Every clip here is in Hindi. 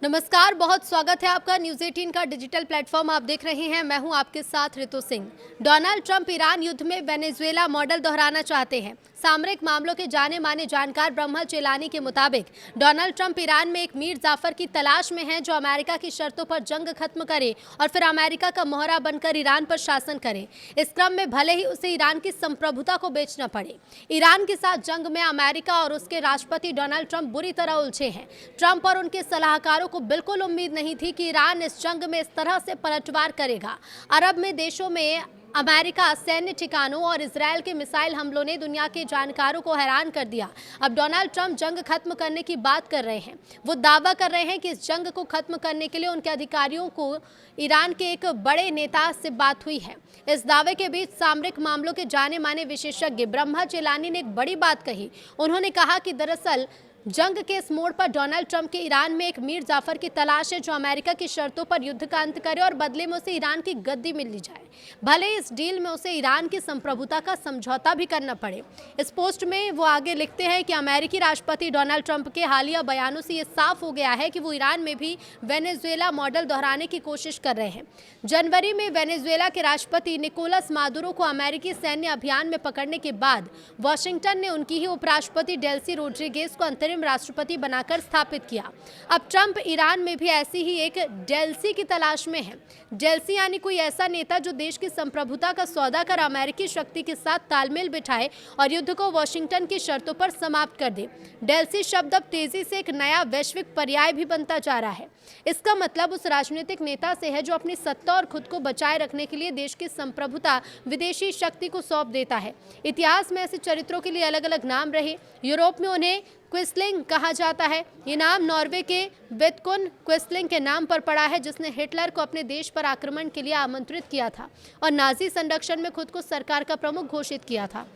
नमस्कार, बहुत स्वागत है आपका न्यूज़ 18 का डिजिटल प्लेटफॉर्म आप देख रहे हैं। मैं हूं आपके साथ ऋतु सिंह। डोनाल्ड ट्रंप ईरान युद्ध में वेनेजुएला मॉडल दोहराना चाहते हैं। सामरिक मामलों के जाने माने जानकार ब्रह्मा चेलानी के मुताबिक डोनाल्ड ट्रंप ईरान में एक मीर जाफर की तलाश में हैं जो अमेरिका की शर्तों पर जंग खत्म करे और फिर अमेरिका का मोहरा बनकर ईरान पर शासन करे। इस क्रम में भले ही उसे ईरान की संप्रभुता को बेचना पड़े। ईरान के साथ जंग में अमेरिका और उसके राष्ट्रपति डोनाल्ड ट्रंप बुरी तरह उलझे हैं। ट्रंप और उनके सलाहकारों को बिल्कुल उम्मीद नहीं थी कि ईरान इस जंग में इस तरह से पलटवार करेगा। अरब में देशों में अमेरिका सैन्य ठिकानों और इजरायल के मिसाइल हमलों ने दुनिया के जानकारों को हैरान कर दिया। अब डोनाल्ड ट्रंप जंग खत्म करने की बात कर रहे हैं। वो दावा कर रहे हैं कि इस जंग को खत्म करने के लिए उनके अधिकारियों को ईरान के एक बड़े नेता से बात हुई है। इस दावे के बीच सामरिक मामलों के जाने माने विशेषज्ञ ब्रह्मा चेलानी ने एक बड़ी बात कही। उन्होंने कहा कि दरअसल जंग के इस मोड़ पर डोनाल्ड ट्रंप के ईरान में एक मीर जाफर की तलाश है जो अमेरिका की शर्तों पर युद्ध का अंत करे और बदले में उसे ईरान की गद्दी मिल ली जाए, भले इस डील में उसे ईरान की संप्रभुता का समझौता भी करना पड़े। इस पोस्ट में वो आगे लिखते हैं कि अमेरिकी राष्ट्रपति डोनाल्ड ट्रंप के हालिया बयानों से ये साफ हो गया है कि वो ईरान में भी वेनेजुएला मॉडल दोहराने की कोशिश कर रहे हैं। जनवरी में वेनेजुएला के राष्ट्रपति निकोलस मादुरो को अमेरिकी सैन्य अभियान में पकड़ने के बाद वाशिंगटन ने उनकी ही उपराष्ट्रपति डेल्सी रोड्रिगेज को अंतरिम राष्ट्रपति बनाकर स्थापित किया। अब ट्रंप ईरान में भी ऐसी ही एक डेल्सी की तलाश में है। डेल्सी यानी कोई ऐसा नेता जो देश की संप्रभुता का सौदा कर अमेरिकी शक्ति के साथ तालमेल बिठाए और युद्ध को वाशिंगटन की शर्तों पर समाप्त कर दे। डेल्सी शब्द अब तेजी से एक नया वैश्विक पर्याय भी बनता जा रहा है। इसका मतलब उस राजनीतिक नेता से है जो अपनी सत्ता और खुद को बचाए रखने के लिए देश की संप्रभुता विदेशी शक्ति को सौंप देता है। इतिहास में ऐसे चरित्रों के लिए अलग अलग नाम रहे। यूरोप में उन्हें क्विस्लिंग कहा जाता है। ये नाम नॉर्वे के विदकुन क्विस्लिंग के नाम पर पड़ा है जिसने हिटलर को अपने देश पर आक्रमण के लिए आमंत्रित किया था और नाजी संरक्षण में खुद को सरकार का प्रमुख घोषित किया था।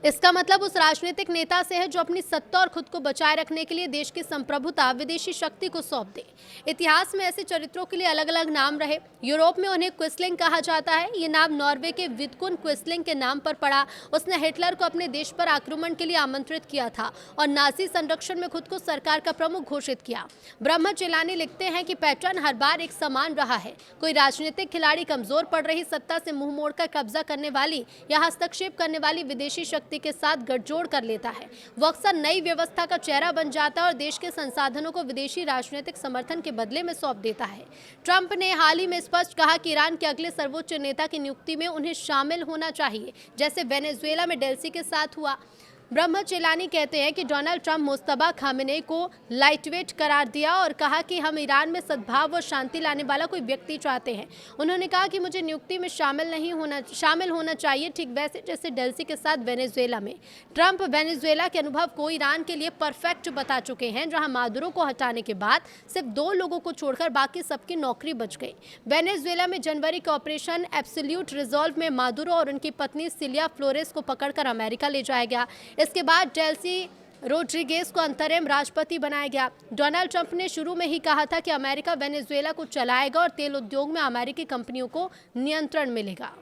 इसका मतलब उस राजनीतिक नेता से है जो अपनी सत्ता और खुद को बचाए रखने के लिए देश की संप्रभुता विदेशी शक्ति को सौंप दे। इतिहास में ऐसे चरित्रों के लिए अलग अलग नाम रहे। यूरोप में उन्हें क्विस्लिंग कहा जाता है। ये नाम नॉर्वे के विदकुन क्विस्लिंग के नाम पर पड़ा। उसने हिटलर को अपने देश पर आक्रमण के लिए आमंत्रित किया था और नाजी संरक्षण में खुद को सरकार का प्रमुख घोषित किया। ब्रह्मा चेलानी लिखते हैं कि पैटर्न हर बार एक समान रहा है। कोई राजनीतिक खिलाड़ी कमजोर पड़ रही सत्ता से मुंह मोड़कर कब्जा करने वाली या हस्तक्षेप करने वाली विदेशी शक्ति के साथ गठजोड़ कर लेता है। वो अक्सर नई व्यवस्था का चेहरा बन जाता है और देश के संसाधनों को विदेशी राजनीतिक समर्थन के बदले में सौंप देता है। ट्रंप ने हाल ही में स्पष्ट कहा कि ईरान के अगले सर्वोच्च नेता की नियुक्ति में उन्हें शामिल होना चाहिए, जैसे वेनेजुएला में डेल्सी के साथ हुआ। ब्रह्मा चेलानी कहते हैं कि डोनाल्ड ट्रंप मुस्तफा खामेनेई को लाइटवेट करार दिया और कहा कि हम ईरान में सद्भाव और शांति लाने वाला कोई व्यक्ति चाहते हैं। उन्होंने कहा कि मुझे नियुक्ति में शामिल होना चाहिए, ठीक वैसे जैसे डेल्सी के साथ वेनेजुएला में। ट्रंप वेनेजुएला के अनुभव को ईरान के लिए परफेक्ट बता चुके हैं, जहां मादुरो को हटाने के बाद सिर्फ 2 लोगों को छोड़कर बाकी सबकी नौकरी बच गई। वेनेजुएला में जनवरी के ऑपरेशन एब्सोल्यूट रिजॉल्व में मादुरो और उनकी पत्नी सिलिया फ्लोरेस को पकड़कर अमेरिका ले जाया गया। इसके बाद डेल्सी रोड्रिगेज को अंतरिम राष्ट्रपति बनाया गया। डोनाल्ड ट्रंप ने शुरू में ही कहा था कि अमेरिका वेनेजुएला को चलाएगा और तेल उद्योग में अमेरिकी कंपनियों को नियंत्रण मिलेगा।